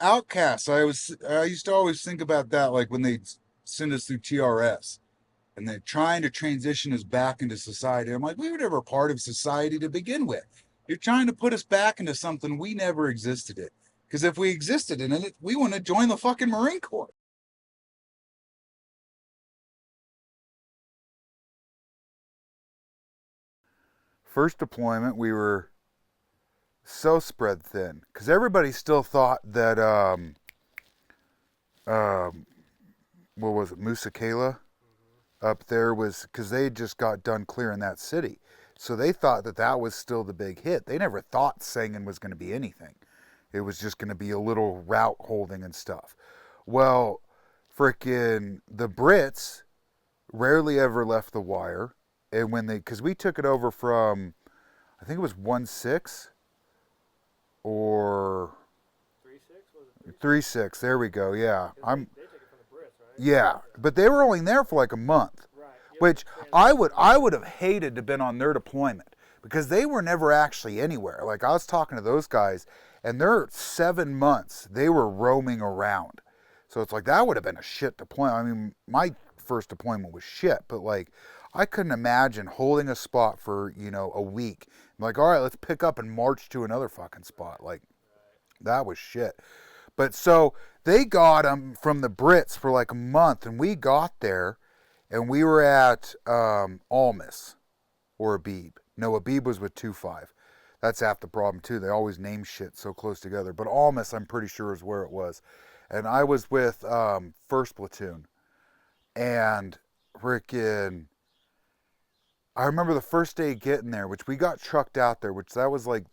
Outcasts. I used to always think about that, like when they send us through TRS and they're trying to transition us back into society. I'm like, we were never part of society to begin with. You're trying to put us back into something we never existed in. Because if we existed in it, we want to join the fucking Marine Corps. First deployment, we were so spread thin because everybody still thought that um, what was it, Musakela up there was because they just got done clearing that city, so they thought that that was still the big hit. They never thought Sangin was going to be anything. It was just going to be a little route holding and stuff. Well, frickin' the Brits rarely ever left the wire, and when they because we took it over from I think it was 1-6 or 3-6 was it 3-6? 3-6. There we go. Yeah, Because I'm. they took it from the Brits, right? Yeah, but they were only there for like a month, Right. Yep. which I would have hated to have been on their deployment because they were never actually anywhere. Like I was talking to those guys, and they're 7 months they were roaming around. So it's like that would have been a shit deployment. I mean, my first deployment was shit, but like I couldn't imagine holding a spot for a week. I'm like, all right, let's pick up and march to another fucking spot. Like that was shit. But so they got them from the Brits for like a month, and we got there, and we were at Almas or Abib. No, Abib was with 2-5. That's half the problem too. They always name shit so close together. But Almas, I'm pretty sure, is where it was, and I was with First Platoon, and freaking. I remember the first day getting there, which we got trucked out there, which that was like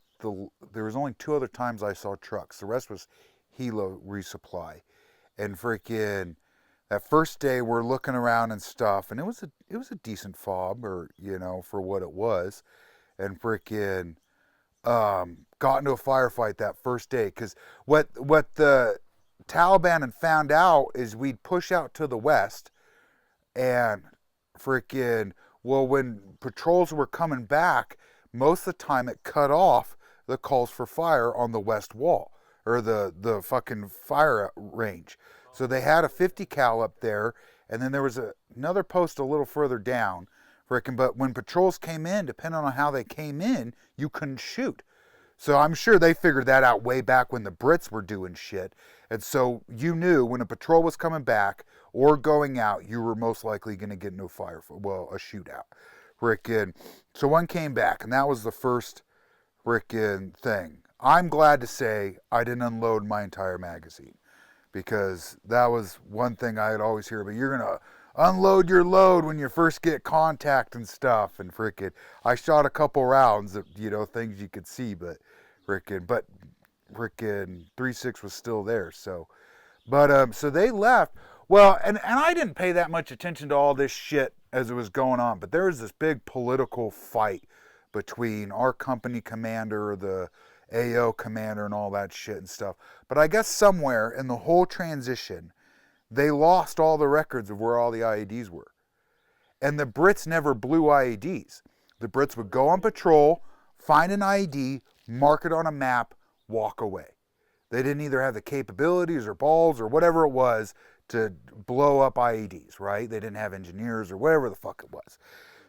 there was only two other times I saw trucks. The rest was helo resupply. And freaking that first day we're looking around and stuff, and it was a decent fob, or for what it was. And freaking got into a firefight that first day because what the Taliban had found out is we'd push out to the west, and freaking well, when patrols were coming back, most of the time it cut off the calls for fire on the west wall, or the fucking fire range. So they had a 50 cal up there, and then there was another post a little further down. Frickin', but when patrols came in, depending on how they came in, you couldn't shoot. So I'm sure they figured that out way back when the Brits were doing shit. And so you knew when a patrol was coming back or going out, you were most likely going to get into a shootout. Frickin'. So one came back, and that was the first frickin' thing. I'm glad to say I didn't unload my entire magazine because that was one thing I had always hear. But you're going to unload your load when you first get contact and stuff. And frickin', I shot a couple rounds of, things you could see, but frickin' 3-6 was still there. So they left. Well, and I didn't pay that much attention to all this shit as it was going on, but there was this big political fight between our company commander, the AO commander, and all that shit and stuff. But I guess somewhere in the whole transition, they lost all the records of where all the IEDs were. And the Brits never blew IEDs. The Brits would go on patrol, find an IED, mark it on a map, walk away. They didn't either have the capabilities or balls or whatever it was to blow up IEDs, right? They didn't have engineers or whatever the fuck it was.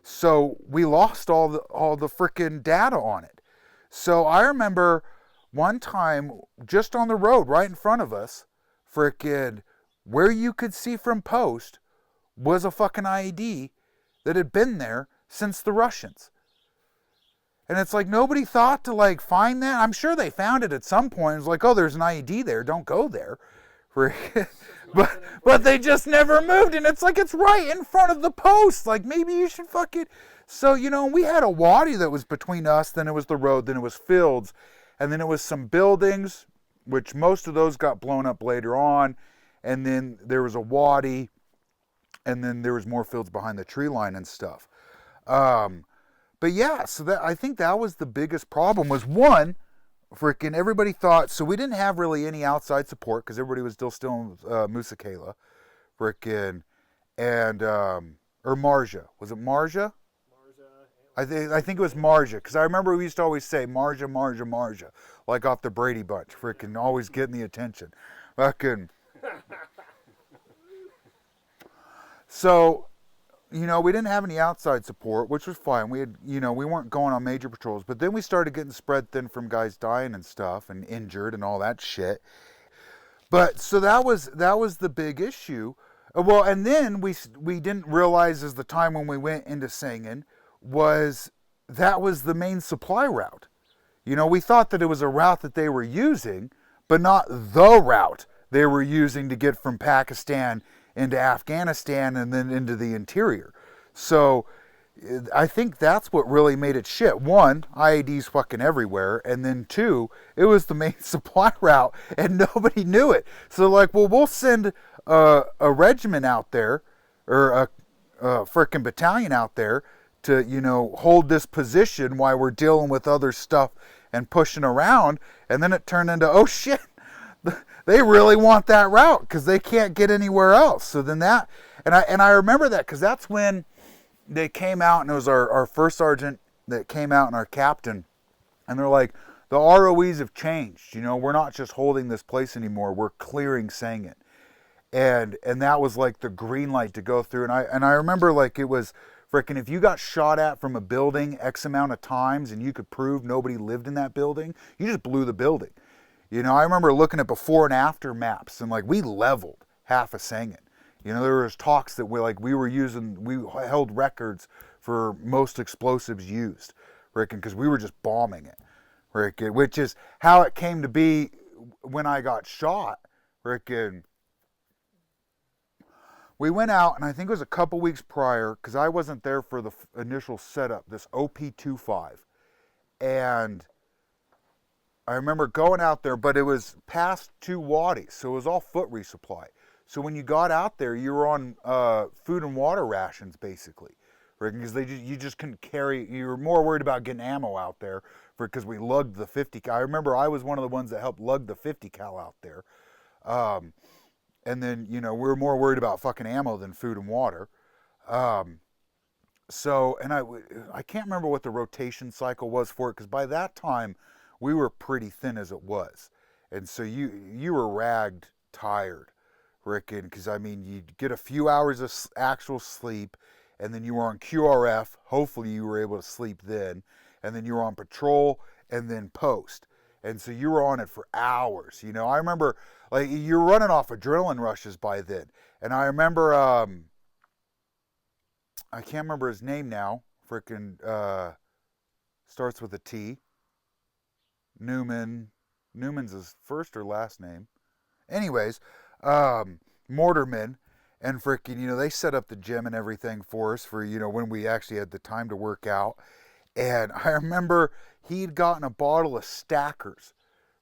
So we lost all the freaking data on it. So I remember one time just on the road right in front of us, freaking where you could see from post was a fucking IED that had been there since the Russians. And it's like nobody thought to like find that. I'm sure they found it at some point. It's like, oh, there's an IED there. Don't go there. but they just never moved. And it's like it's right in front of the post. Like maybe you should fucking. So we had a wadi that was between us. Then it was the road. Then it was fields, and then it was some buildings, which most of those got blown up later on. And then there was a wadi, and then there was more fields behind the tree line and stuff. But yeah, so I think that was the biggest problem was one, freaking everybody thought, so we didn't have really any outside support because everybody was still in Musakela, freaking, and, or Marja. Was it Marja? Marja, I think it was Marja, because I remember we used to always say Marja, Marja, Marja, like off the Brady Bunch, freaking always getting the attention. Fucking. So, you know, we didn't have any outside support, which was fine. We had, you know, we weren't going on major patrols, but then we started getting spread thin from guys dying and stuff and injured and all that shit. But so that was the big issue. Well, and then we didn't realize as the time when we went into singing was that was the main supply route. You know, we thought that it was a route that they were using, but not the route they were using to get from Pakistan into Afghanistan and then into the interior. So I think that's what really made it shit. One, IEDs fucking everywhere, and then two, it was the main supply route and nobody knew it. So like, well, we'll send a regiment out there or a frickin' battalion out there to, you know, hold this position while we're dealing with other stuff and pushing around. And then it turned into, oh shit, they really want that route because they can't get anywhere else. So then that, and I remember that because that's when they came out, and it was our first sergeant that came out and our captain, and they're like, the ROEs have changed. You know, we're not just holding this place anymore. We're clearing Sangin. And that was like the green light to go through. And I remember like it was freaking, if you got shot at from a building X amount of times and you could prove nobody lived in that building, you just blew the building. You know, I remember looking at before and after maps, and like we leveled half of Sangin. You know, there was talks that we held records for most explosives used, Rick, because we were just bombing it, Rick, which is how it came to be when I got shot, Rick. We went out, and I think it was a couple weeks prior, because I wasn't there for the initial setup, this OP-25. And I remember going out there, but it was past 2 wadis, so it was all foot resupply. So when you got out there, you were on food and water rations, basically, right? Because you just couldn't carry. You were more worried about getting ammo out there, because we lugged the 50 cal. I remember I was one of the ones that helped lug the 50 cal out there. And then, you know, we were more worried about fucking ammo than food and water. So, and I can't remember what the rotation cycle was for it, because by that time, we were pretty thin as it was. And so you were ragged tired, Rick, because I mean, you'd get a few hours of actual sleep, and then you were on QRF. Hopefully you were able to sleep then. And then you were on patrol and then post. And so you were on it for hours. You know, I remember, like, you're running off adrenaline rushes by then. And I remember, I can't remember his name now. Frickin' starts with a T. Newman's his first or last name. Anyways, Mortarman and frickin', you know, they set up the gym and everything for us for, you know, when we actually had the time to work out. And I remember he'd gotten a bottle of Stackers.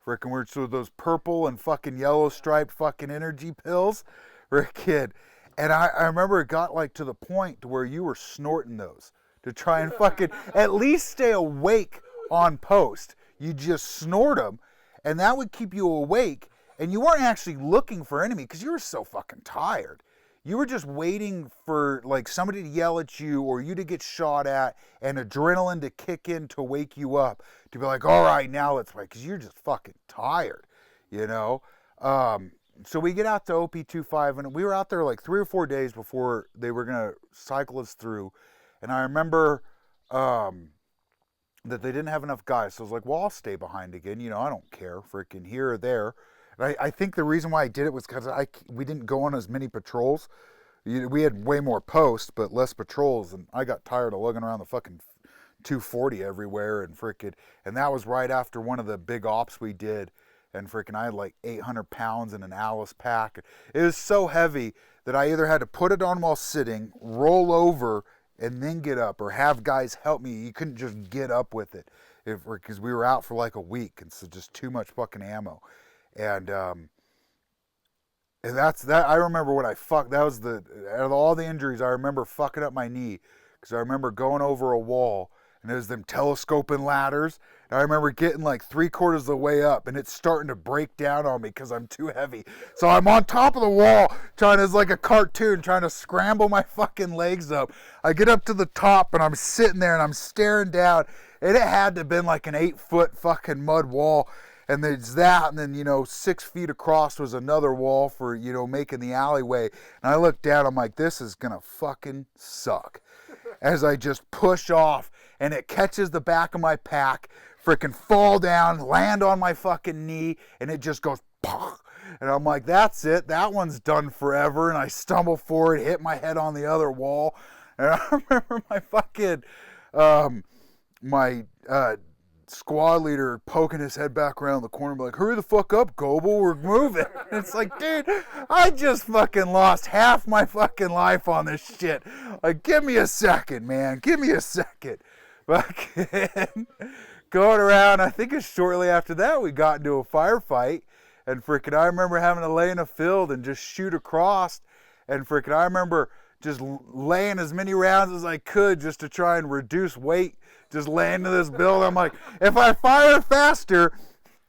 Frickin', so those purple and fucking yellow striped fucking energy pills. Frickin'. And I remember it got like to the point to where you were snorting those to try and fucking at least stay awake on post. You just snort them, and that would keep you awake, and you weren't actually looking for enemy because you were so fucking tired. You were just waiting for like somebody to yell at you or you to get shot at and adrenaline to kick in to wake you up to be like, all right, now let's play, because you're just fucking tired, you know? So we get out to OP-25, and we were out there like 3 or 4 days before they were going to cycle us through. And I remember that they didn't have enough guys. So I was like, well, I'll stay behind again. You know, I don't care, freaking here or there. And I think the reason why I did it was because we didn't go on as many patrols. We had way more posts, but less patrols. And I got tired of lugging around the fucking 240 everywhere and frickin'. And that was right after one of the big ops we did. And frickin', I had like 800 pounds in an Alice pack. It was so heavy that I either had to put it on while sitting, roll over, and then get up, or have guys help me. You couldn't just get up with it, because we were out for like a week, and so just too much fucking ammo. And that's that. I remember when that was out of all the injuries, I remember fucking up my knee, because I remember going over a wall, and there's them telescoping ladders. And I remember getting like 3/4 of the way up, and it's starting to break down on me because I'm too heavy. So I'm on top of the wall, trying as like a cartoon, trying to scramble my fucking legs up. I get up to the top, and I'm sitting there, and I'm staring down, and it had to have been like an 8-foot fucking mud wall. And there's that, and then, 6 feet across was another wall for, making the alleyway. And I look down, I'm like, this is gonna fucking suck. As I just push off, and it catches the back of my pack, freaking fall down, land on my fucking knee, and it just goes, Pah! And I'm like, that's it, that one's done forever. And I stumble forward, hit my head on the other wall. And I remember my fucking, squad leader poking his head back around the corner, like, hurry the fuck up, Goebel, we're moving. And it's like, dude, I just fucking lost half my fucking life on this shit. Like, give me a second, man. Give me a second. Fucking going around, I think it's shortly after that we got into a firefight. And freaking, I remember having to lay in a field and just shoot across. And freaking, I remember just laying as many rounds as I could just to try and reduce weight. Just laying to this build. I'm like, if I fire faster,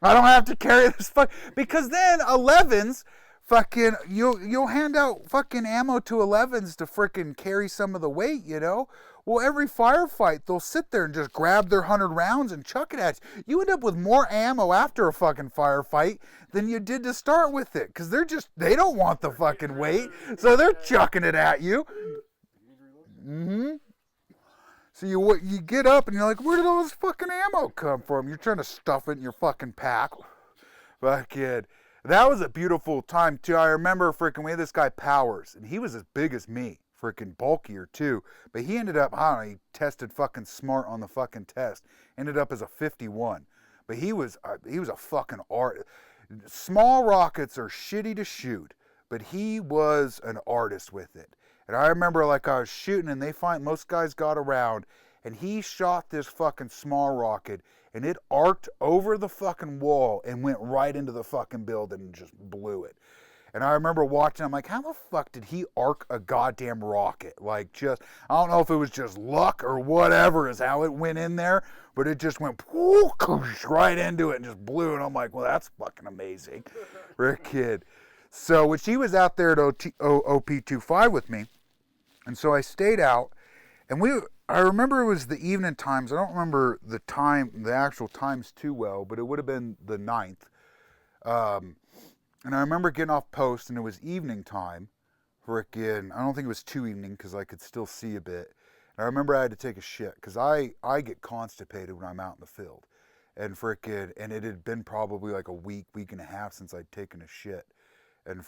I don't have to carry this because then 11s fucking you'll hand out fucking ammo to 11s to freaking carry some of the weight, Well, every firefight they'll sit there and just grab their 100 rounds and chuck it at you. You end up with more ammo after a fucking firefight than you did to start with it, because they don't want the fucking weight, so they're chucking it at you. So you get up and you're like, where did all this fucking ammo come from? You're trying to stuff it in your fucking pack. Fucking, that was a beautiful time too. I remember freaking, we had this guy Powers, and he was as big as me, freaking bulkier too. But he ended up, I don't know, he tested fucking smart on the fucking test. Ended up as a 51. But he was a fucking art. Small rockets are shitty to shoot, but he was an artist with it. And I remember, like, I was shooting, and most guys got around, and he shot this fucking small rocket, and it arced over the fucking wall and went right into the fucking building and just blew it. And I remember watching, I'm like, how the fuck did he arc a goddamn rocket? Like, I don't know if it was just luck or whatever is how it went in there, but it just went right into it and just blew. And I'm like, well, that's fucking amazing for a kid. So, which he was out there at OP25 with me, and so I stayed out, and I remember it was the evening times. I don't remember the actual times too well, but it would have been the 9th. And I remember getting off post, and it was evening time. Frickin', I don't think it was too evening because I could still see a bit. And I remember I had to take a shit because I get constipated when I'm out in the field, and and it had been probably like a week and a half since I'd taken a shit. And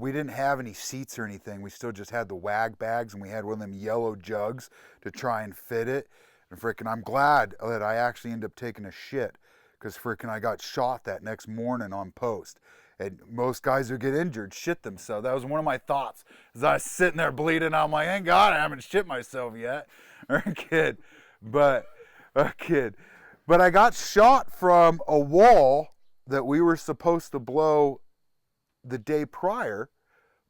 we didn't have any seats or anything. We still just had the wag bags, and we had one of them yellow jugs to try and fit it. And I'm glad that I actually ended up taking a shit, because I got shot that next morning on post. And most guys who get injured shit themselves. That was one of my thoughts. As I was sitting there bleeding, I'm like, thank God I haven't shit myself yet. But I got shot from a wall that we were supposed to blow the day prior,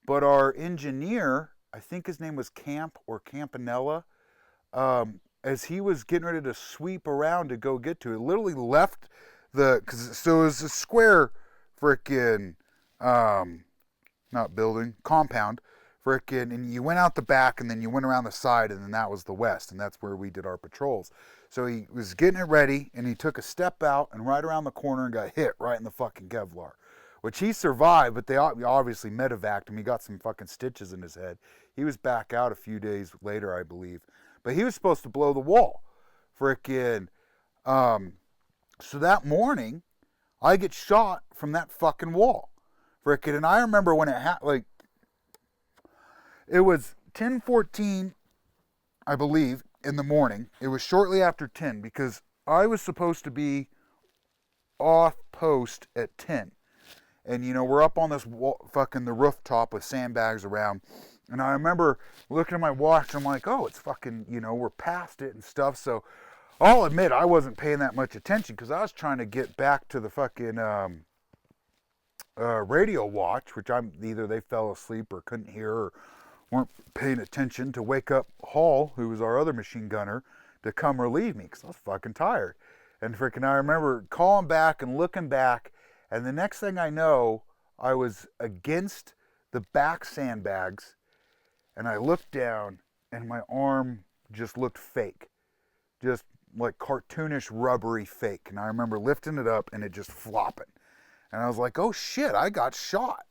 but our engineer, I think his name was Camp or Campanella, as he was getting ready to sweep around to go get to it, literally left so it was a square compound, and you went out the back, and then you went around the side, and then that was the west, and that's where we did our patrols. So he was getting it ready, and he took a step out and right around the corner and got hit right in the fucking Kevlar, which he survived, but they obviously medevaced him. He got some fucking stitches in his head. He was back out a few days later, I believe. But he was supposed to blow the wall. So that morning, I get shot from that fucking wall. And I remember when it happened, it was 10:14, I believe, in the morning. It was shortly after 10, because I was supposed to be off post at 10. And, we're up on this the rooftop with sandbags around. And I remember looking at my watch, and I'm like, oh, it's fucking, we're past it and stuff. So I'll admit I wasn't paying that much attention, because I was trying to get back to the fucking radio watch, which either they fell asleep or couldn't hear or weren't paying attention to wake up Hall, who was our other machine gunner, to come relieve me because I was fucking tired. And freaking, I remember calling back and looking back, and the next thing I know, I was against the back sandbags, and I looked down, and my arm just looked fake, just like cartoonish rubbery fake. And I remember lifting it up and it just flopping. And I was like, oh shit, I got shot.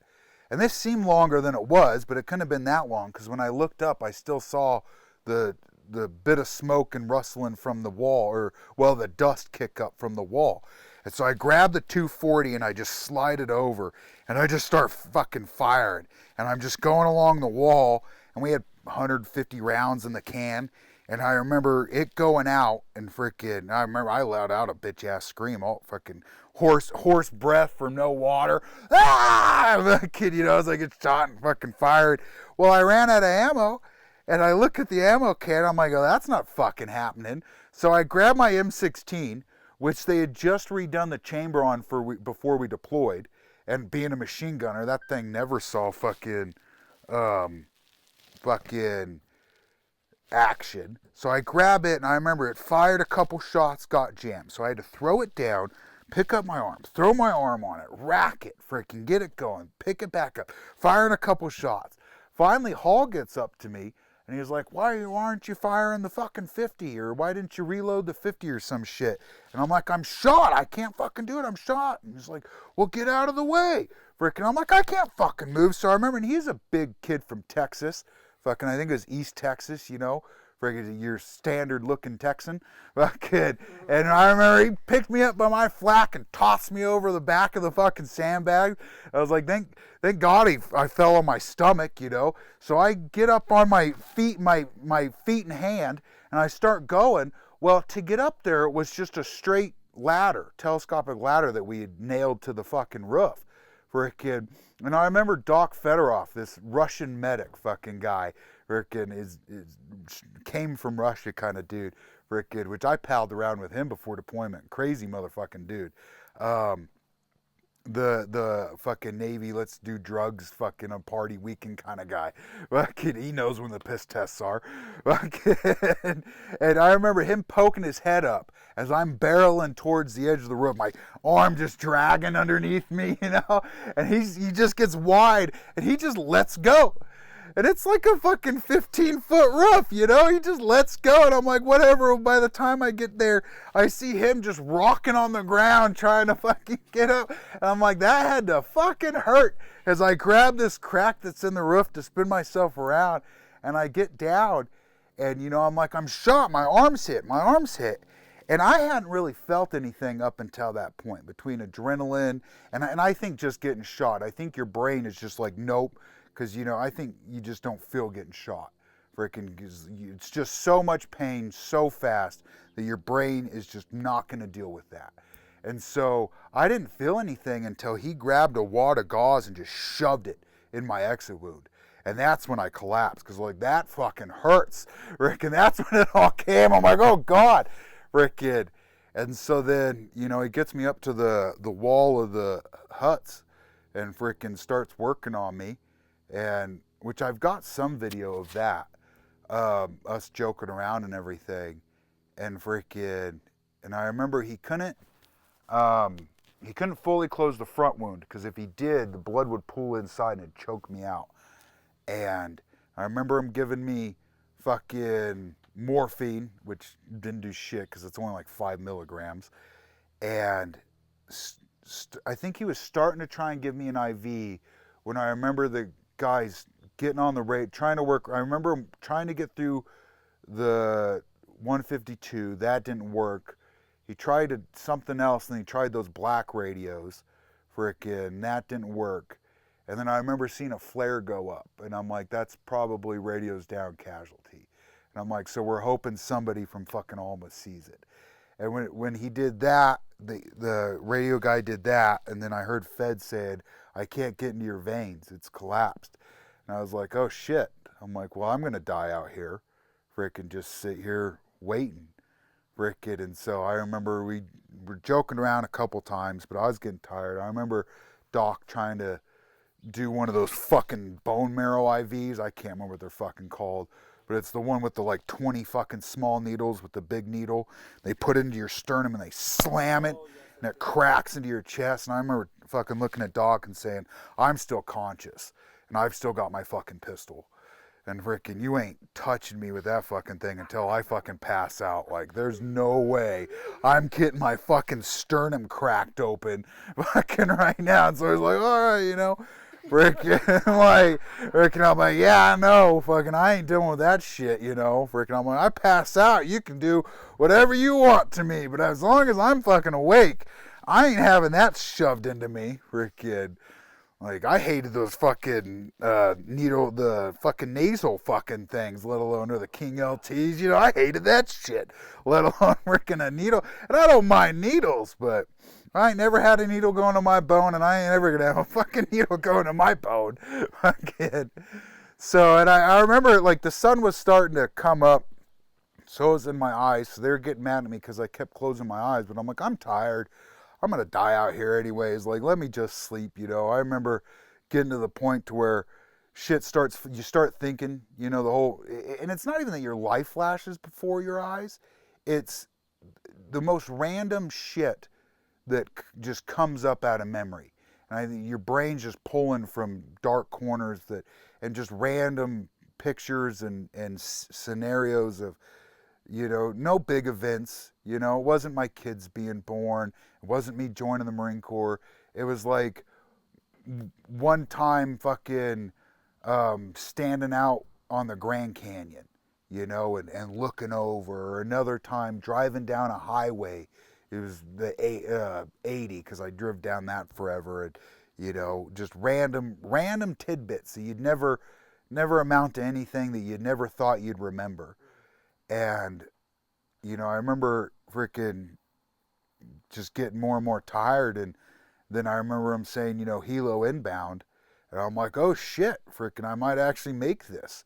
And this seemed longer than it was, but it couldn't have been that long because when I looked up, I still saw the bit of smoke and rustling from the wall, or, well, the dust kick up from the wall. And so I grabbed the 240 and I just slide it over and I just start fucking firing. And I'm just going along the wall, and we had 150 rounds in the can. And I remember it going out, and freaking, I remember I let out a bitch ass scream, all fucking hoarse breath from no water. Ah! I'm a kid, I was like, it's shot and fucking fired. Well, I ran out of ammo, and I look at the ammo can, I'm like, oh, that's not fucking happening. So I grabbed my M16, which they had just redone the chamber on before we deployed. And being a machine gunner, that thing never saw fucking action. So I grab it, and I remember it fired a couple shots, got jammed. So I had to throw it down, pick up my arm, throw my arm on it, rack it, freaking get it going, pick it back up, firing a couple shots. Finally, Hall gets up to me, and he's like, why aren't you firing the fucking 50? Or why didn't you reload the 50 or some shit? And I'm like, I'm shot. I can't fucking do it. I'm shot. And he's like, well, get out of the way. Freaking, I'm like, I can't fucking move. So I remember, and he's a big kid from Texas. Fucking, I think it was East Texas, freaking your standard looking Texan. Fucking, and I remember he picked me up by my flak and tossed me over the back of the fucking sandbag. I was like, thank God I fell on my stomach, So I get up on my feet, my feet and hand, and I start going. Well, to get up there, it was just a straight ladder, telescopic ladder that we had nailed to the fucking roof for a kid. And I remember Doc Fedorov, this Russian medic fucking guy, freaking came from Russia kind of dude, for a kid, which I palled around with him before deployment. Crazy motherfucking dude. The fucking Navy, let's do drugs, fucking a party weekend kind of guy. Fucking, he knows when the piss tests are. Fucking, and I remember him poking his head up as I'm barreling towards the edge of the roof, my arm just dragging underneath me, and he just gets wide and he just lets go. And it's like a fucking 15-foot roof, He just lets go. And I'm like, whatever. By the time I get there, I see him just rocking on the ground trying to fucking get up. And I'm like, that had to fucking hurt. As I grab this crack that's in the roof to spin myself around. And I get down. And, I'm like, I'm shot. My arm's hit. And I hadn't really felt anything up until that point between adrenaline and I think just getting shot. I think your brain is just like, nope. Because, I think you just don't feel getting shot. Freaking, it's just so much pain so fast that your brain is just not going to deal with that. And so I didn't feel anything until he grabbed a wad of gauze and just shoved it in my exit wound. And that's when I collapsed. Because, that fucking hurts. Freaking, that's when it all came. I'm like, oh, God. Freaking. And so then, he gets me up to the wall of the huts and freaking starts working on me. And which I've got some video of that, us joking around and everything, and freaking, and I remember he couldn't fully close the front wound because if he did, the blood would pool inside and it'd choke me out. And I remember him giving me fucking morphine, which didn't do shit because it's only like 5 milligrams, and I think he was starting to try and give me an IV when I remember the guys getting on the rate, trying to work. I remember him trying to get through the 152. That didn't work. He tried something else, and he tried those black radios. Frickin', that didn't work. And then I remember seeing a flare go up, and I'm like, that's probably radios down casualty. And I'm like, so we're hoping somebody from fucking Alma sees it. And when he did that, the radio guy did that, and then I heard Fed said, I can't get into your veins. It's collapsed. And I was like, oh, shit. I'm like, well, I'm going to die out here. Frickin' just sit here waiting. Frickin'. And so I remember we were joking around a couple times, but I was getting tired. I remember Doc trying to do one of those fucking bone marrow IVs. I can't remember what they're fucking called, but it's the one with the like 20 fucking small needles with the big needle. They put it into your sternum and they slam it, and it cracks into your chest. And I remember fucking looking at Doc and saying, I'm still conscious, and I've still got my fucking pistol. And frickin', you ain't touching me with that fucking thing until I fucking pass out. Like, there's no way I'm getting my fucking sternum cracked open fucking right now. And so I was like, all right, you know, frickin', I'm like, yeah, I know, fucking, I ain't dealing with that shit, you know, frickin', I'm like, I pass out, you can do whatever you want to me, but as long as I'm fucking awake, I ain't having that shoved into me, frickin'. Like, I hated those fucking the fucking nasal fucking things, let alone the King LTs. You know, I hated that shit, let alone working a needle. And I don't mind needles, but I ain't never had a needle going to my bone, and I ain't ever gonna have a fucking needle going to my bone. Fucking. So, and I remember, like, the sun was starting to come up, so it was in my eyes. So they were getting mad at me because I kept closing my eyes. But I'm like, I'm tired. I'm going to die out here anyways. Like, let me just sleep, you know. I remember getting to the point to where shit starts, you start thinking, you know, the whole, and it's not even that your life flashes before your eyes. It's the most random shit that just comes up out of memory. And I think your brain's just pulling from dark corners that, and just random pictures and scenarios of, you know, no big events. You know, it wasn't my kids being born. It wasn't me joining the Marine Corps. It was like one time fucking standing out on the Grand Canyon, you know, and looking over. Or another time driving down a highway. It was the 80 because I drove down that forever. And, you know, just random tidbits that you'd never amount to anything that you'd never thought you'd remember. And, you know, I remember freaking just getting more and more tired. And then I remember him saying, you know, helo inbound. And I'm like, oh shit, freaking, I might actually make this.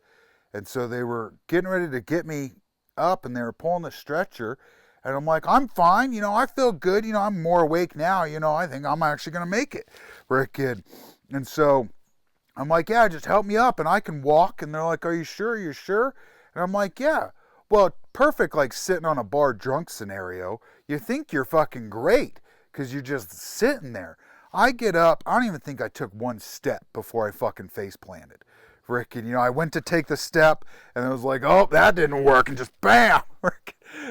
And so they were getting ready to get me up and they were pulling the stretcher. And I'm like, I'm fine. You know, I feel good. You know, I'm more awake now. You know, I think I'm actually going to make it. Freaking. And so I'm like, yeah, just help me up and I can walk. And they're like, are you sure? You're sure? And I'm like, yeah. Well, perfect, like sitting on a bar drunk scenario. You think you're fucking great because you're just sitting there. I get up. I don't even think I took one step before I fucking face planted. Frickin', you know, I went to take the step and it was like, oh, that didn't work. And just bam.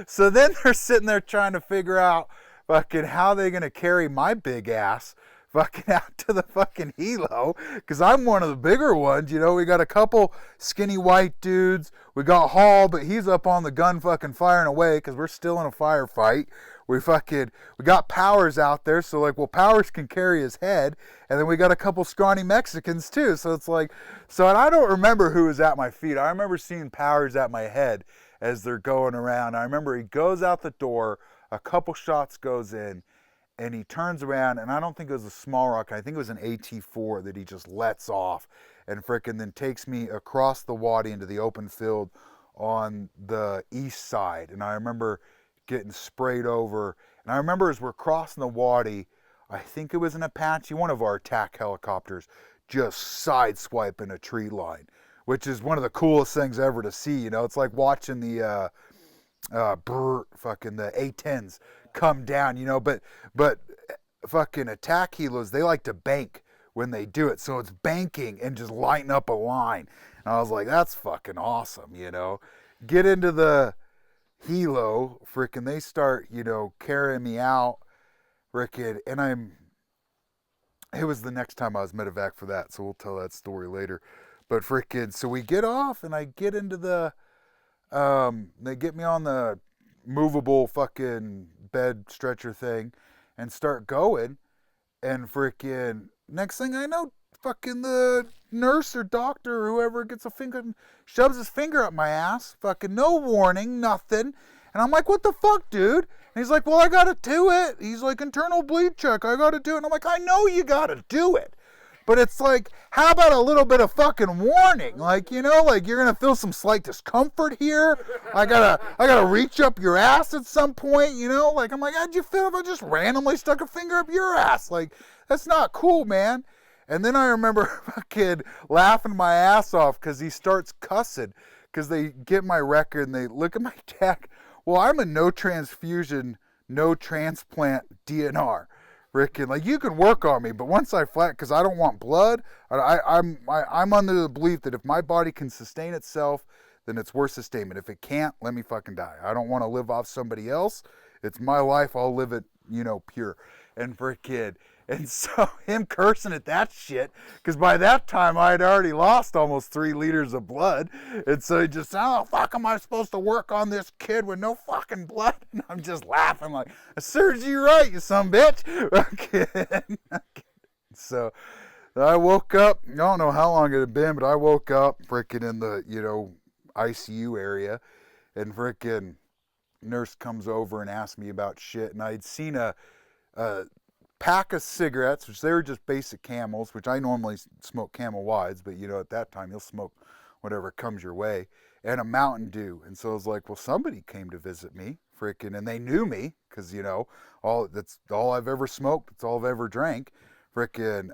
So then they're sitting there trying to figure out fucking how they're going to carry my big ass fucking out to the fucking helo, because I'm one of the bigger ones. You know, we got a couple skinny white dudes. We got Hall, but he's up on the gun fucking firing away because we're still in a firefight. We got Powers out there, so like, well, Powers can carry his head, and then we got a couple scrawny Mexicans too. So it's like, and I don't remember who was at my feet. I remember seeing Powers at my head as they're going around. I remember he goes out the door, a couple shots goes in, and he turns around, and I don't think it was a small rocket. I think it was an AT-4 that he just lets off and frickin' then takes me across the wadi into the open field on the east side. And I remember getting sprayed over. And I remember as we're crossing the wadi, I think it was an Apache, one of our attack helicopters, just sideswiping a tree line, which is one of the coolest things ever to see. You know, it's like watching the the A-10s come down, you know, but fucking attack helos, they like to bank when they do it. So it's banking and just lighting up a line. And I was like, that's fucking awesome, you know. Get into the helo, frickin', they start, you know, carrying me out, frickin', and it was the next time I was medevac for that, so we'll tell that story later. But frickin', so we get off and I get into the, they get me on the movable fucking bed stretcher thing and start going, and freaking next thing I know, fucking the nurse or doctor or whoever gets a finger and shoves his finger up my ass, fucking no warning, nothing. And I'm like, what the fuck, dude? And he's like, well, I gotta do it. He's like, internal bleed check, I gotta do it. And I'm like, I know you gotta do it. But it's like, how about a little bit of fucking warning? Like, you know, like you're gonna feel some slight discomfort here. I gotta reach up your ass at some point, you know? Like, I'm like, how'd you feel if I just randomly stuck a finger up your ass? Like, that's not cool, man. And then I remember a kid laughing my ass off because he starts cussing because they get my record and they look at my tag. Well, I'm a no transfusion, no transplant DNR. Freaking, like, you can work on me, but once I flat, because I don't want blood, I'm under the belief that if my body can sustain itself, then it's worth sustainment. If it can't, let me fucking die. I don't want to live off somebody else. It's my life. I'll live it, pure. And for a kid. And so him cursing at that shit, because by that time I had already lost almost 3 liters of blood. And so he just, how the fuck am I supposed to work on this kid with no fucking blood? And I'm just laughing like, I served you right, you son of a bitch. So I woke up, I don't know how long it had been, but I woke up freaking in the, ICU area, and freaking nurse comes over and asks me about shit. And I'd seen a pack of cigarettes, which they were just basic Camels, which I normally smoke Camel Wides, but at that time you'll smoke whatever comes your way, and a Mountain Dew. And so I was like, well, somebody came to visit me, freaking, and they knew me because that's all I've ever smoked, that's all I've ever drank, freaking.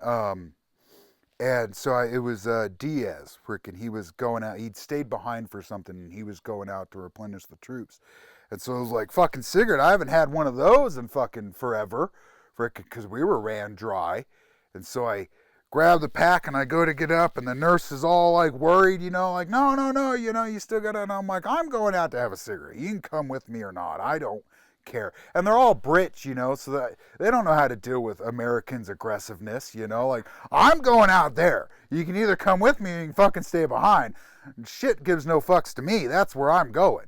And so it was Diaz, freaking. He was going out. He'd stayed behind for something, and he was going out to replenish the troops. And so I was like, fucking cigarette. I haven't had one of those in fucking forever. Frickin', because we were ran dry. And so I grab the pack and I go to get up, and the nurse is all like worried, like, no, you still gotta. And I'm like, I'm going out to have a cigarette. You can come with me or not. I don't care. And they're all Brits, so that they don't know how to deal with Americans' aggressiveness, like, I'm going out there. You can either come with me or you can fucking stay behind. Shit gives no fucks to me. That's where I'm going.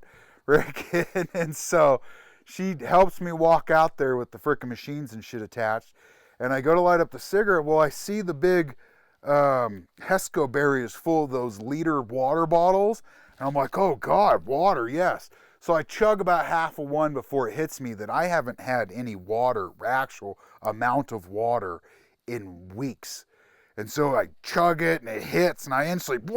Frickin'. And so she helps me walk out there with the frickin' machines and shit attached. And I go to light up the cigarette. Well, I see the big Hesco berries full of those liter water bottles. And I'm like, oh God, water, yes. So I chug about half of one before it hits me that I haven't had any water, actual amount of water, in weeks. And so I chug it and it hits and I instantly,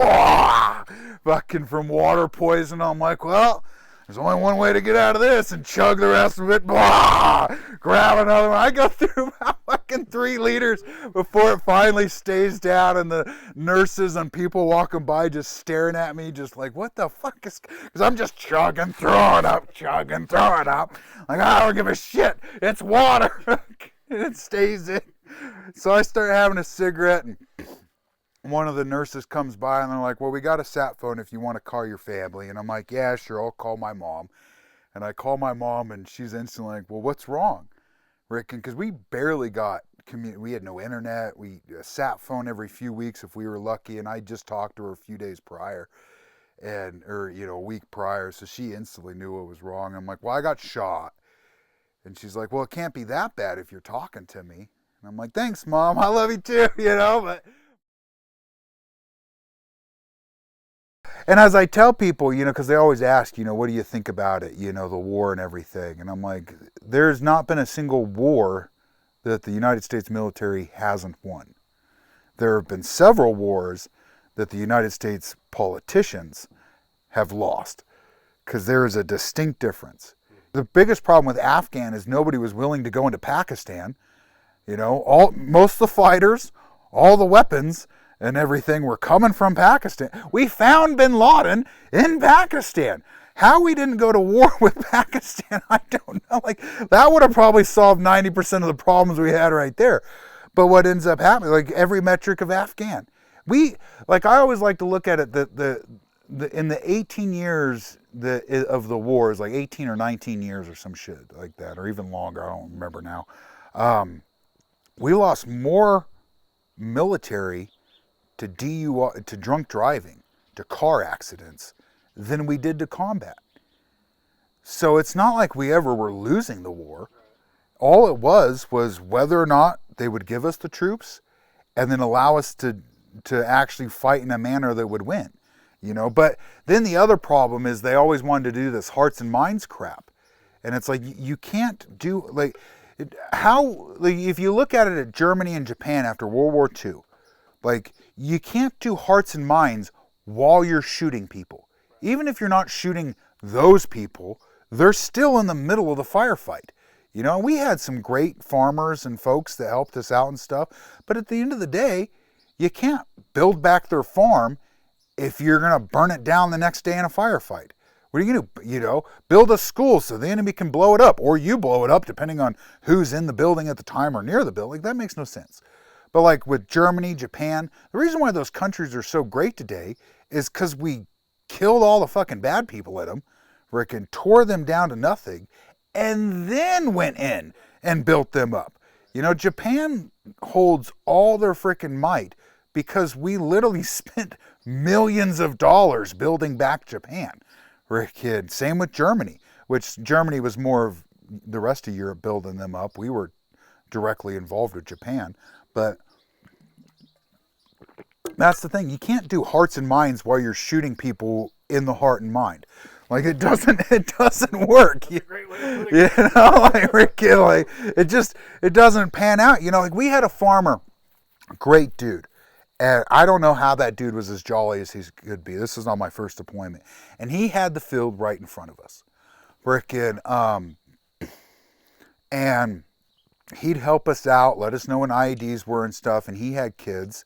fucking from water poison. I'm like, well, there's only one way to get out of this, and chug the rest of it. Grab another one. I go through about fucking 3 liters before it finally stays down, and the nurses and people walking by just staring at me, just like, what the fuck is... Because I'm just chugging, throwing up, chugging, throwing up. Like, I don't give a shit. It's water. And it stays in. So I start having a cigarette, and one of the nurses comes by and they're like, well, we got a sat phone if you want to call your family. And I'm like, yeah, sure, I'll call my mom. And I call my mom, and she's instantly like, well, what's wrong, Rick? Because we barely got we had no internet. We sat phone every few weeks if we were lucky. And I just talked to her a few days prior, or a week prior. So she instantly knew what was wrong. I'm like, well, I got shot. And she's like, well, it can't be that bad if you're talking to me. And I'm like, thanks, Mom. I love you too, but... And as I tell people, because they always ask, what do you think about it, the war and everything. And I'm like, there's not been a single war that the United States military hasn't won. There have been several wars that the United States politicians have lost, because there is a distinct difference. The biggest problem with Afghan is nobody was willing to go into Pakistan. Most of the fighters, all the weapons and everything were coming from Pakistan. We found bin Laden in Pakistan. How we didn't go to war with Pakistan, I don't know. Like, that would have probably solved 90% of the problems we had right there. But what ends up happening, like every metric of Afghan, I always like to look at it in the 18 years of the wars, like 18 or 19 years or some shit like that, or even longer, I don't remember now. We lost more military to DUI, to drunk driving, to car accidents, than we did to combat. So it's not like we ever were losing the war. All it was whether or not they would give us the troops and then allow us to actually fight in a manner that would win. But then the other problem is they always wanted to do this hearts and minds crap. And it's like, you can't do, if you look at it at Germany and Japan after World War II, you can't do hearts and minds while you're shooting people. Even if you're not shooting those people, they're still in the middle of the firefight. We had some great farmers and folks that helped us out and stuff. But at the end of the day, You can't build back their farm if you're going to burn it down the next day in a firefight. What are you going to do? You know, build a school so the enemy can blow it up, or you blow it up, depending on who's in the building at the time or near the building. That makes no sense. But like with Germany, Japan, the reason why those countries are so great today is because we killed all the fucking bad people in them, freaking tore them down to nothing, and then went in and built them up. You know, Japan holds all their freaking might because we literally spent millions of dollars building back Japan. Freaking same with Germany, which Germany was more of the rest of Europe building them up. We were directly involved with Japan. But that's the thing. You can't do hearts and minds while you're shooting people in the heart and mind. Like it doesn't work. You know, like it doesn't pan out. You know, like we had a farmer, great dude. And I don't know how that dude was as jolly as he could be. This is not my first deployment. And he had the field right in front of us. Frickin', and he'd help us out, let us know when IEDs were and stuff, and he had kids.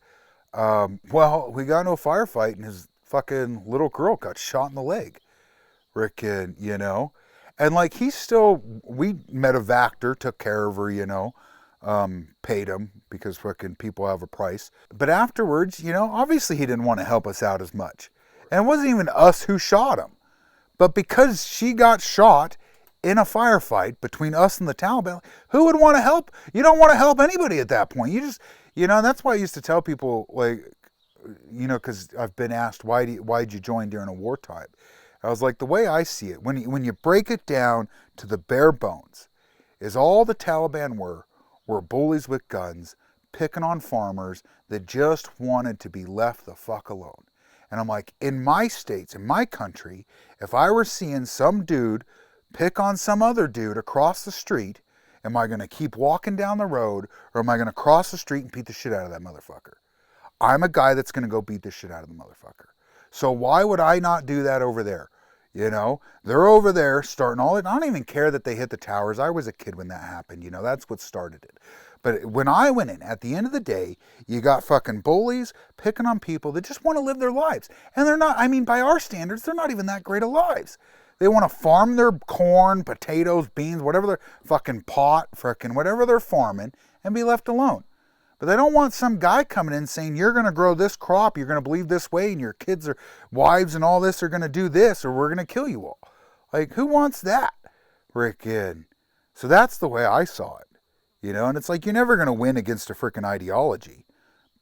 Well, we got into a firefight, and his fucking little girl got shot in the leg. Frickin', you know. And like we medevaced, took care of her, you know. Paid him because fucking people have a price. But afterwards, you know, obviously he didn't want to help us out as much. And it wasn't even us who shot him. But because she got shot in a firefight between us and the Taliban, who would want to help? You don't want to help anybody at that point. You just, you know, and that's why I used to tell people, like, you know, because I've been asked, why'd you join during a wartime? I was like, the way I see it, when you break it down to the bare bones, is all the Taliban were bullies with guns, picking on farmers that just wanted to be left the fuck alone. And I'm like, in my states, in my country, if I were seeing some dude pick on some other dude across the street, am I going to keep walking down the road, or am I going to cross the street and beat the shit out of that motherfucker? I'm a guy that's going to go beat the shit out of the motherfucker. So why would I not do that over there? You know, they're over there starting all it. I don't even care that they hit the towers. I was a kid when that happened. You know, that's what started it. But when I went in, at the end of the day, you got fucking bullies picking on people that just want to live their lives. And they're not, I mean, by our standards, they're not even that great of lives. They want to farm their corn, potatoes, beans, whatever their fucking pot, frickin' whatever they're farming, and be left alone. But they don't want some guy coming in saying, you're going to grow this crop, you're going to believe this way, and your kids or wives and all this are going to do this, or we're going to kill you all. Like, who wants that? Frickin'. So that's the way I saw it. You know, and it's like, you're never going to win against a frickin' ideology.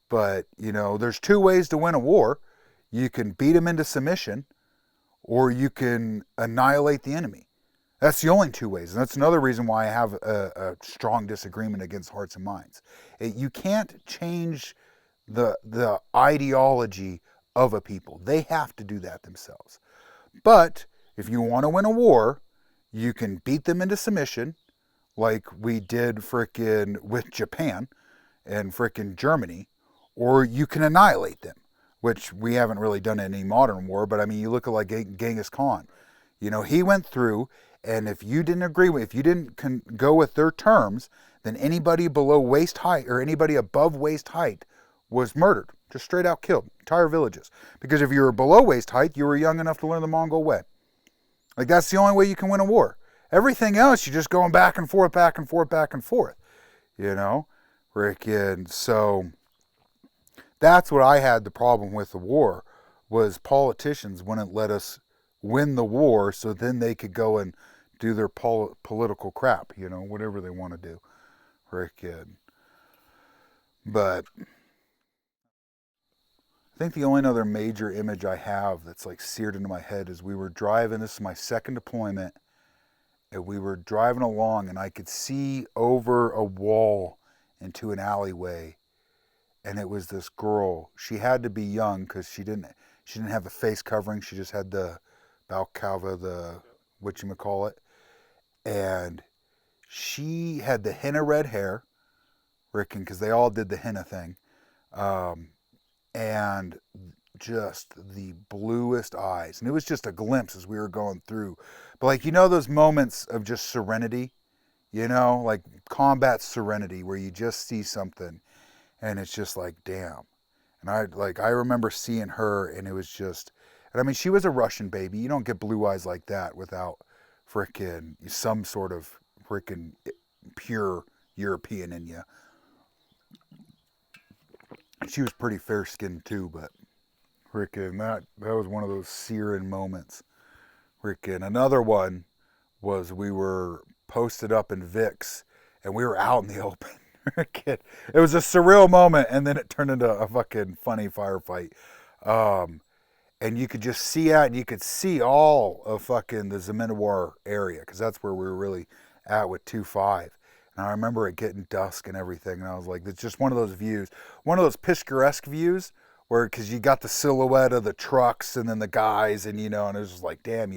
But, you know, there's two ways to win a war. You can beat them into submission, or you can annihilate the enemy. That's the only two ways. And that's another reason why I have a strong disagreement against hearts and minds. You can't change the ideology of a people. They have to do that themselves. But if you want to win a war, you can beat them into submission, like we did frickin' with Japan and frickin' Germany, or you can annihilate them, which we haven't really done in any modern war. But I mean, you look at like Genghis Khan. You know, he went through, and if you didn't agree with, if you didn't go with their terms, then anybody below waist height or anybody above waist height was murdered, just straight out killed, entire villages. Because if you were below waist height, you were young enough to learn the Mongol way. Like, that's the only way you can win a war. Everything else, you're just going back and forth, back and forth, back and forth. You know? Freaking, so that's what I had the problem with the war, was politicians wouldn't let us win the war, so then they could go and do their political crap, you know, whatever they want to do. Freaking. But I think the only other major image I have that's like seared into my head is we were driving, this is my second deployment, and we were driving along and I could see over a wall into an alleyway, and it was this girl. She had to be young because she didn't have the face covering. She just had the balaclava, the whatchamacallit, and she had the henna red hair, Ricken, because they all did the henna thing, and just the bluest eyes. And it was just a glimpse as we were going through. But like, you know, those moments of just serenity, you know, like combat serenity, where you just see something and it's just like, damn. And I remember seeing her, and it was just, and I mean, she was a Russian baby. You don't get blue eyes like that without frickin' some sort of frickin' pure European in you. She was pretty fair skinned too, but frickin' that was one of those searing moments. Frickin' another one was we were posted up in Vicks, and we were out in the open. It was a surreal moment, and then it turned into a fucking funny firefight. And you could just see out, and you could see all of fucking the Zeminowar area, because that's where we were really at with 2-5. And I remember it getting dusk and everything, and I was like, it's just one of those views, one of those picturesque views, where, because you got the silhouette of the trucks and then the guys, and and it was just like, damn,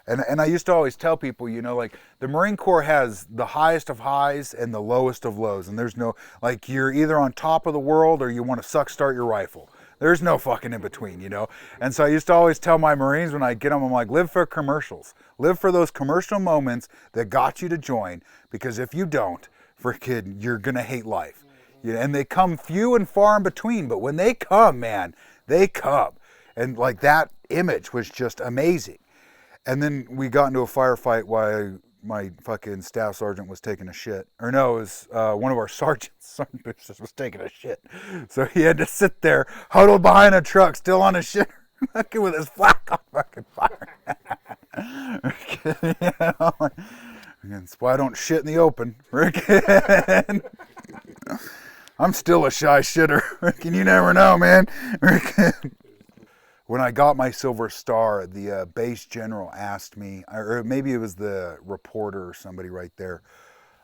and I used to always tell people, like the Marine Corps has the highest of highs and the lowest of lows, and there's no, like, you're either on top of the world or you want to start your rifle. There's no fucking in between, And so I used to always tell my Marines when I get them, I'm like, live for commercials. Live for those commercial moments that got you to join, because if you don't, freaking, you're going to hate life. And they come few and far in between, but when they come, man, they come. And like that image was just amazing. And then we got into a firefight while my fucking staff sergeant was taking a shit. Or no, it was one of our sergeants was taking a shit. So he had to sit there huddled behind a truck, still on a shit, with his flak on fucking fire. That's why I don't shit in the open. I'm still a shy shitter. And you never know, man. When I got my Silver Star, the base general asked me, or maybe it was the reporter or somebody right there,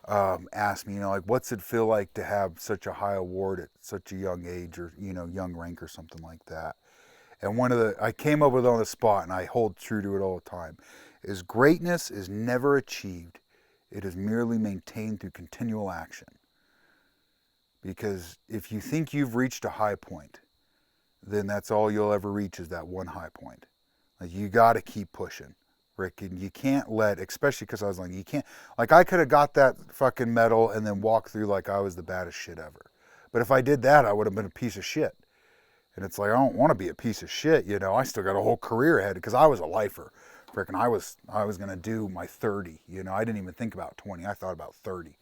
asked me, like, what's it feel like to have such a high award at such a young age, or, young rank or something like that. And I came up with it on the spot, and I hold true to it all the time, is greatness is never achieved. It is merely maintained through continual action. Because if you think you've reached a high point, then that's all you'll ever reach, is that one high point. Like, you got to keep pushing, Rick, and you can't let, especially because I was like, I could have got that fucking medal and then walked through like I was the baddest shit ever. But if I did that, I would have been a piece of shit. And it's like, I don't want to be a piece of shit, I still got a whole career ahead, because I was a lifer. Frickin' I was going to do my 30, I didn't even think about 20, I thought about 30.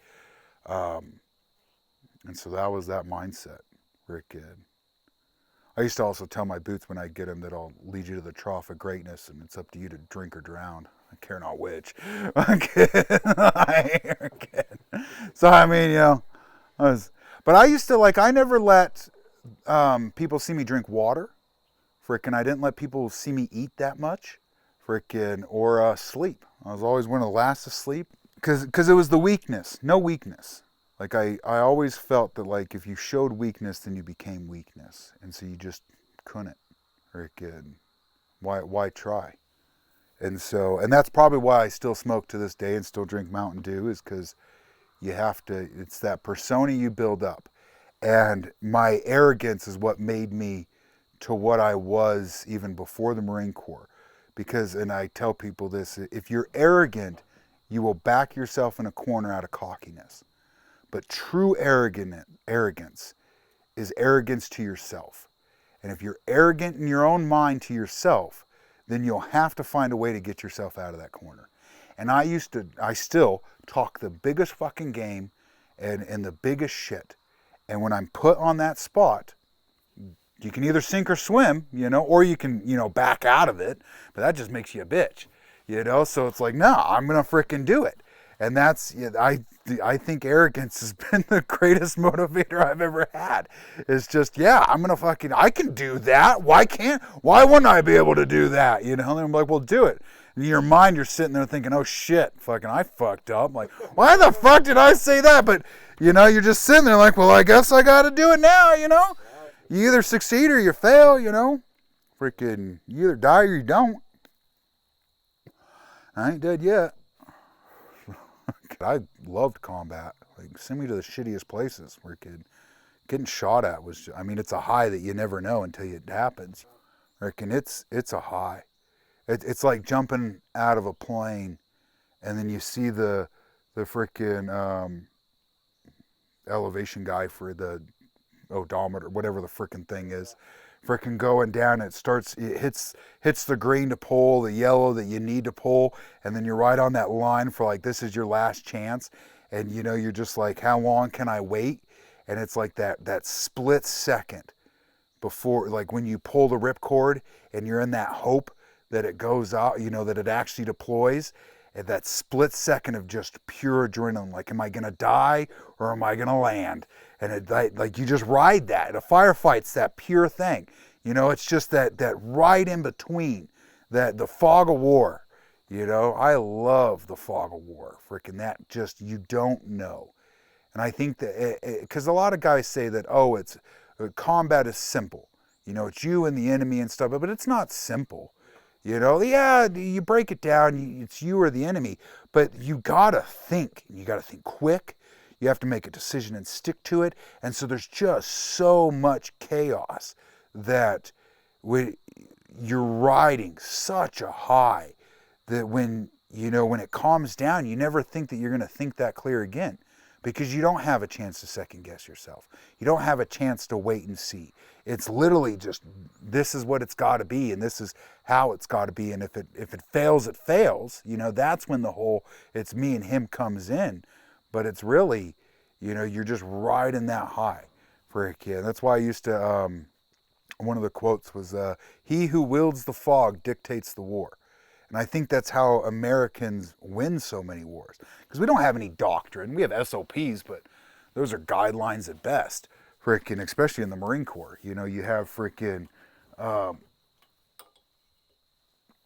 And so that was that mindset, Rick. I used to also tell my boots when I get them that I'll lead you to the trough of greatness, and it's up to you to drink or drown. I care not which. I'm kidding. I'm kidding. So, I mean, but I used to, I never let people see me drink water, frickin'. I didn't let people see me eat that much, frickin', or sleep. I was always one of the last to sleep, because it was the weakness, no weakness. I always felt that, if you showed weakness, then you became weakness. And so you just couldn't. Why try? And that's probably why I still smoke to this day and still drink Mountain Dew, is because you have to, it's that persona you build up. And my arrogance is what made me to what I was even before the Marine Corps. Because, and I tell people this, if you're arrogant, you will back yourself in a corner out of cockiness. But true arrogance is arrogance to yourself. And if you're arrogant in your own mind to yourself, then you'll have to find a way to get yourself out of that corner. And I still talk the biggest fucking game and the biggest shit. And when I'm put on that spot, you can either sink or swim, or you can, back out of it. But that just makes you a bitch, So it's like, no, I'm going to frickin' do it. And that's, I think arrogance has been the greatest motivator I've ever had. It's just, I can do that. Why wouldn't I be able to do that? And I'm like, well, do it. And in your mind, you're sitting there thinking, oh shit, fucking, I fucked up. Like, why the fuck did I say that? But, you're just sitting there like, well, I guess I got to do it now, You either succeed or you fail, Freaking, you either die or you don't. I ain't dead yet. I loved combat. Send me to the shittiest places where getting shot at was, it's a high that you never know until it happens. It's a high. It's like jumping out of a plane, and then you see the freaking elevation guy for the odometer, whatever the freaking thing is, freaking going down. It hits the green to pull, the yellow that you need to pull, and then you're right on that line for like, this is your last chance. And you know, you're just like, how long can I wait? And it's like that split second before, like when you pull the ripcord and you're in that hope that it goes out, you know, that it actually deploys, and that split second of just pure adrenaline. Like, am I going to die or am I going to land? And it, like you just ride that. A firefight's that pure thing. You know, it's just that right in between, that the fog of war. You know, I love the fog of war. Freaking that, just, you don't know. And I think that, because a lot of guys say that, oh, it's combat is simple. You know, it's you and the enemy and stuff, but it's not simple. You know, yeah, you break it down, it's you or the enemy, but you gotta think. You gotta think quick. You have to make a decision and stick to it. And so there's just so much chaos that you're riding such a high that when it calms down, you never think that you're gonna think that clear again, because you don't have a chance to second guess yourself. You don't have a chance to wait and see. It's literally just, this is what it's got to be, and this is how it's got to be. And if it fails, it fails. You know, that's when the whole it's me and him comes in. But it's really, you know, you're just riding that high for a kid. That's why I used to, one of the quotes was, he who wields the fog dictates the war. And I think that's how Americans win so many wars. Because we don't have any doctrine. We have SOPs, but those are guidelines at best. Freaking, especially in the Marine Corps, you know, you have freaking,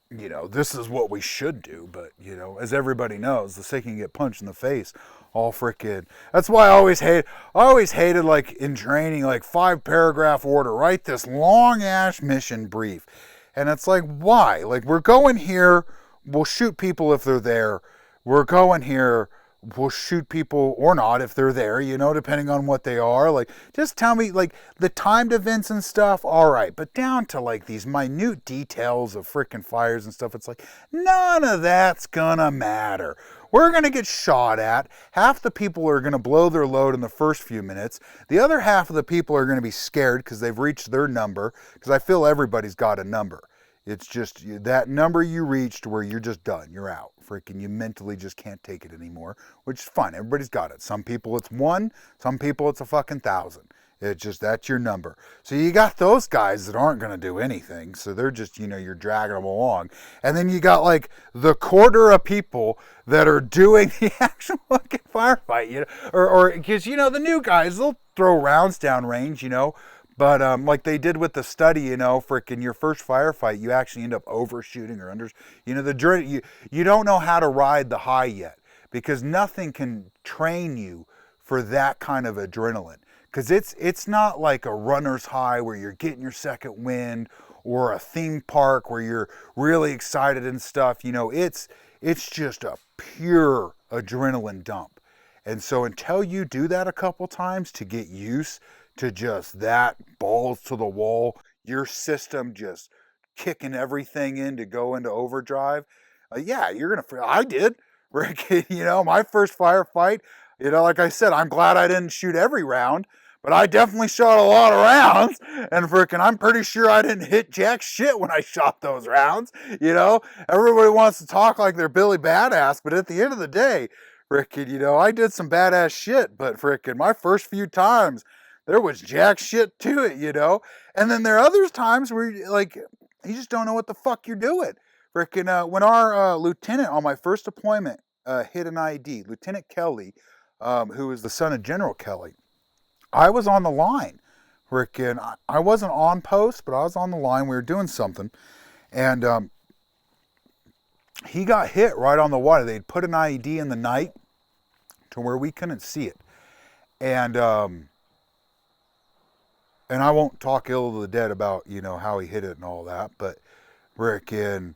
you know, this is what we should do. But, you know, as everybody knows, the second you get punched in the face, all freaking, that's why I always hated like in training, like 5-paragraph order, write this long ass mission brief. And it's like, why? Like, we're going here, we'll shoot people if they're there. We're going here, we'll shoot people or not if they're there, you know, depending on what they are. Like, just tell me, like, the timed events and stuff, all right. But down to, like, these minute details of freaking fires and stuff, it's like, none of that's gonna matter. We're going to get shot at. Half the people are going to blow their load in the first few minutes. The other half of the people are going to be scared because they've reached their number, because I feel everybody's got a number. It's just that number you reached where you're just done. You're out. Freaking, you mentally just can't take it anymore, which is fine. Everybody's got it. Some people it's 1, some people it's 1,000. It's just, that's your number. So you got those guys that aren't going to do anything. So they're just, you know, you're dragging them along. And then you got like the quarter of people that are doing the actual fucking firefight, you know, or because, you know, the new guys, they'll throw rounds down range, you know, but like they did with the study, you know, freaking your first firefight, you actually end up overshooting or under, you know, you don't know how to ride the high yet, because nothing can train you for that kind of adrenaline. Because it's not like a runner's high where you're getting your second wind, or a theme park where you're really excited and stuff. You know, it's just a pure adrenaline dump. And so until you do that a couple times to get used to just that balls to the wall, your system just kicking everything in to go into overdrive, yeah, you're going to, I did, Rick, you know, my first firefight, you know, like I said, I'm glad I didn't shoot every round, but I definitely shot a lot of rounds, and frickin' I'm pretty sure I didn't hit jack shit when I shot those rounds, you know? Everybody wants to talk like they're Billy Badass, but at the end of the day, frickin', you know, I did some badass shit, but frickin' my first few times, there was jack shit to it, you know? And then there are other times where, like, you just don't know what the fuck you're doing. Frickin', when our lieutenant on my first deployment hit an IED, Lieutenant Kelly, who was the son of General Kelly, I was on the line. Frickin', I wasn't on post, but I was on the line. We were doing something. And he got hit right on the water. They'd put an IED in the night to where we couldn't see it. And I won't talk ill of the dead about, you know, how he hit it and all that. But frickin',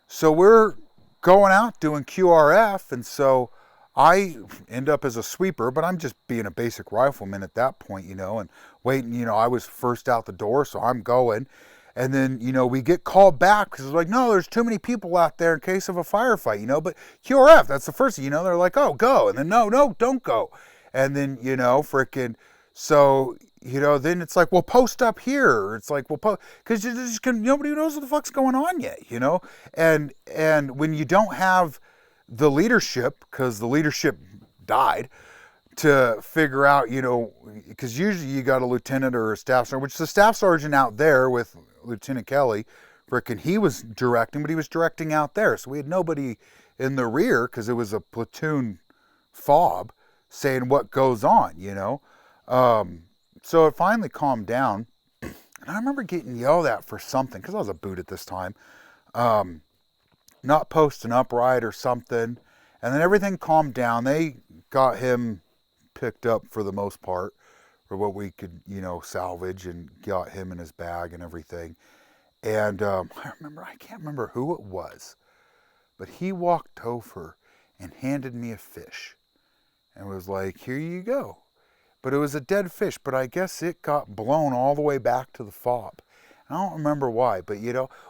so we're going out doing QRF. And so I end up as a sweeper, but I'm just being a basic rifleman at that point, you know, and waiting, you know, I was first out the door, so I'm going. And then, you know, we get called back because it's like, no, there's too many people out there in case of a firefight, you know, but QRF, that's the first thing, you know, they're like, oh, go. And then, no, don't go. And then, you know, frickin', So, then it's like, well, post up here. It's like, well, because you just can, nobody knows what the fuck's going on yet. And when you don't have the leadership, because the leadership died, to figure out, because usually you got a lieutenant or a staff sergeant, which the staff sergeant out there with Lieutenant Kelly, frickin' he was directing, but he was directing out there. So we had nobody in the rear because it was a platoon fob saying what goes on. So it finally calmed down. And I remember getting yelled at for something because I was a boot at this time. Not posting upright or something. And then everything calmed down. They got him picked up for the most part, for what we could, salvage, and got him in his bag and everything. And I can't remember who it was, but he walked over and handed me a fish and was like, here you go. But it was a dead fish, but I guess it got blown all the way back to the fob. I don't remember why, but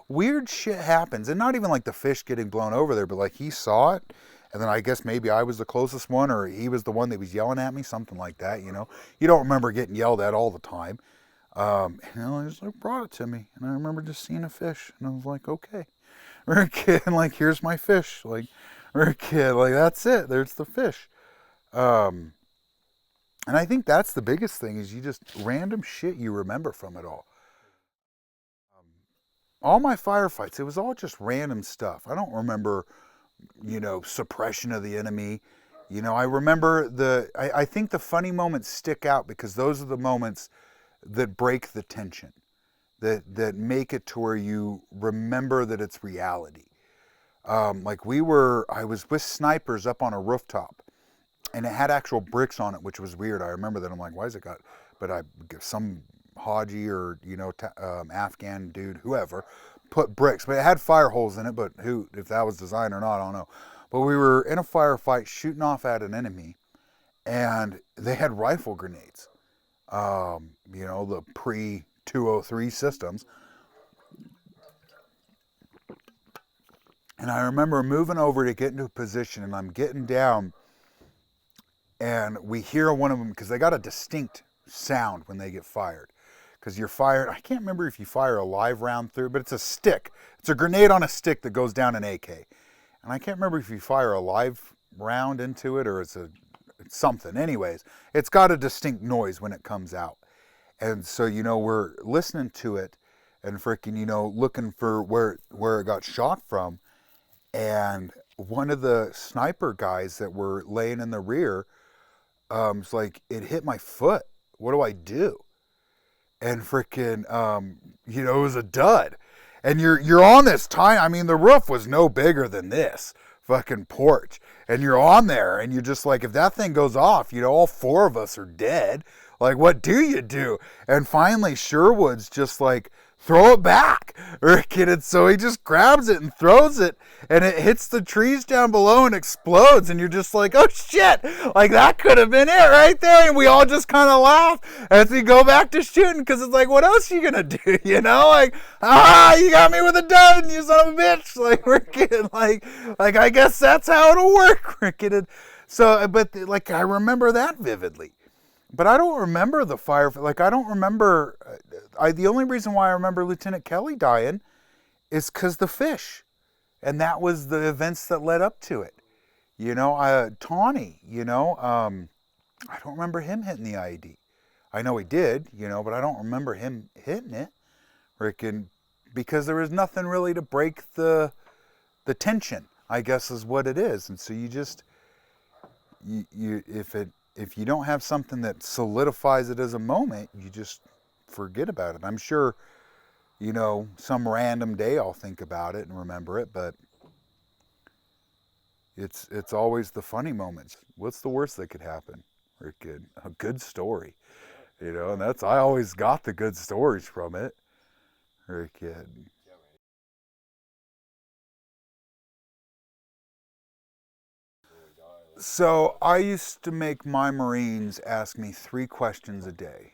weird shit happens. And not even like the fish getting blown over there, but like he saw it. And then I guess maybe I was the closest one, or he was the one that was yelling at me, something like that, You don't remember getting yelled at all the time. And I just brought it to me. And I remember just seeing a fish. And I was like, okay. We're a kid, and like, here's my fish. Like, we're a kid, like, that's it. There's the fish. And I think that's the biggest thing, is you just random shit you remember from it all. All my firefights, it was all just random stuff. I don't remember, suppression of the enemy. I remember I think the funny moments stick out because those are the moments that break the tension, that make it to where you remember that it's reality. Like I was with snipers up on a rooftop, and it had actual bricks on it, which was weird. I remember that. I'm like, why is it got, but some Haji or, Afghan dude, whoever, put bricks, but it had fire holes in it, but if that was designed or not, I don't know. But we were in a firefight shooting off at an enemy, and they had rifle grenades, the pre-203 systems. And I remember moving over to get into a position, and I'm getting down, and we hear one of them, because they got a distinct sound when they get fired. Because you're fired, I can't remember if you fire a live round through, but it's a stick. It's a grenade on a stick that goes down an AK. And I can't remember if you fire a live round into it or it's something. Anyways, it's got a distinct noise when it comes out. And so, we're listening to it and freaking, looking for where it got shot from. And one of the sniper guys that were laying in the rear was like, it hit my foot. What do I do? And freaking, it was a dud. And you're on this time. I mean, the roof was no bigger than this fucking porch. And you're on there, and you're just like, if that thing goes off, all four of us are dead. Like, what do you do? And finally, Sherwood's just like, throw it back. And so he just grabs it and throws it, and it hits the trees down below and explodes. And you're just like, oh shit, like that could have been it right there. And we all just kind of laugh as we go back to shooting, because it's like, what else are you gonna do? Like, you got me with a dud, you son of a bitch. Like, we're kidding. Like I guess that's how it'll work. We're kidding. So, but like, I remember that vividly. But I don't remember the fire. Like, I don't remember. The only reason why I remember Lieutenant Kelly dying is because the fish. And that was the events that led up to it. Tawny, I don't remember him hitting the IED. I know he did, but I don't remember him hitting it. Because there was nothing really to break the tension, I guess is what it is. And so you just, if you don't have something that solidifies it as a moment, you just forget about it. I'm sure, some random day I'll think about it and remember it, but it's always the funny moments. What's the worst that could happen? A good story, and I always got the good stories from it. Very good. So I used to make my Marines ask me 3 questions a day.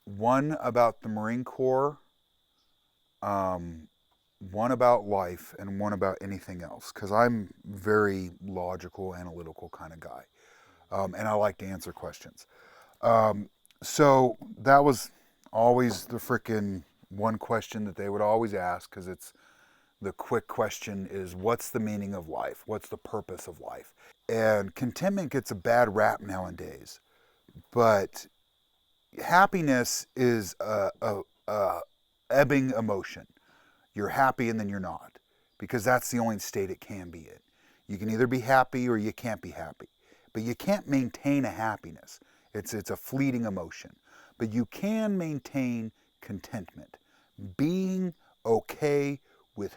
One about the Marine Corps, one about life, and one about anything else. Because I'm very logical, analytical kind of guy. And I like to answer questions. So that was always the frickin' one question that they would always ask, because it's the quick question is, what's the meaning of life? What's the purpose of life? And contentment gets a bad rap nowadays, but happiness is a ebbing emotion. You're happy and then you're not, because that's the only state it can be in. You can either be happy or you can't be happy, but you can't maintain a happiness. It's a fleeting emotion, but you can maintain contentment, being okay with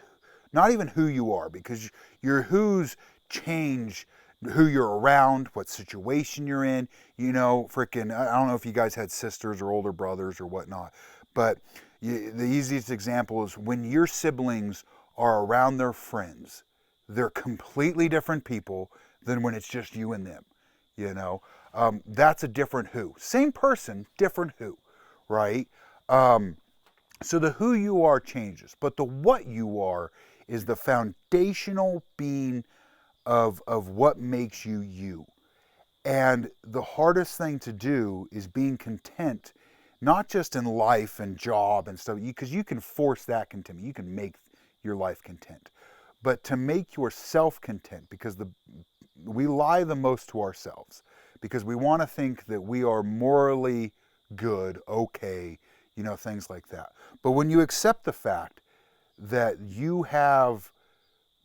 not even who you are, because your who's change who you're around, what situation you're in. You know, freaking, I don't know if you guys had sisters or older brothers or whatnot, but the easiest example is when your siblings are around their friends, they're completely different people than when it's just you and them. You know, that's a different who. Same person, different who, right? So the who you are changes, but the what you are is the foundational being of what makes you you. And the hardest thing to do is being content, not just in life and job and stuff, because you can force that contentment. You can make your life content. But to make yourself content, because we lie the most to ourselves, because we want to think that we are morally good, okay, you know, things like that. But when you accept the fact that you have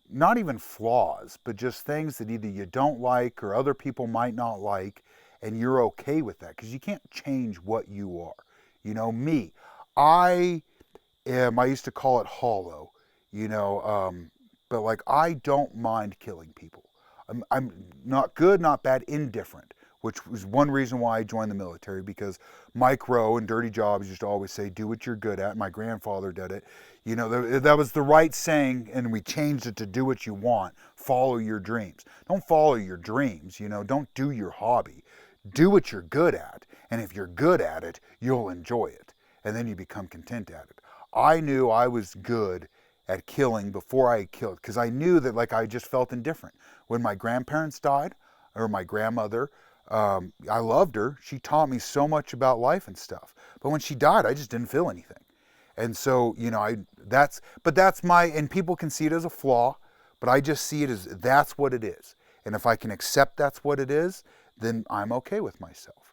not even flaws, but just things that either you don't like or other people might not like, and you're okay with that, because you can't change what you are. You know, me, I I used to call it hollow, you know, but like I don't mind killing people. I'm not good, not bad, indifferent, which was one reason why I joined the military, because Mike Rowe and Dirty Jobs used to always say, do what you're good at. My grandfather did it. You know, that was the right saying, and we changed it to do what you want, follow your dreams. Don't follow your dreams, you know, don't do your hobby. Do what you're good at, and if you're good at it, you'll enjoy it, and then you become content at it. I knew I was good at killing before I killed, because I knew that, like, I just felt indifferent. When my grandparents died, or my grandmother, I loved her. She taught me so much about life and stuff. But when she died, I just didn't feel anything. And so, you know, that's my, and people can see it as a flaw, but I just see it as that's what it is. And if I can accept that's what it is, then I'm okay with myself.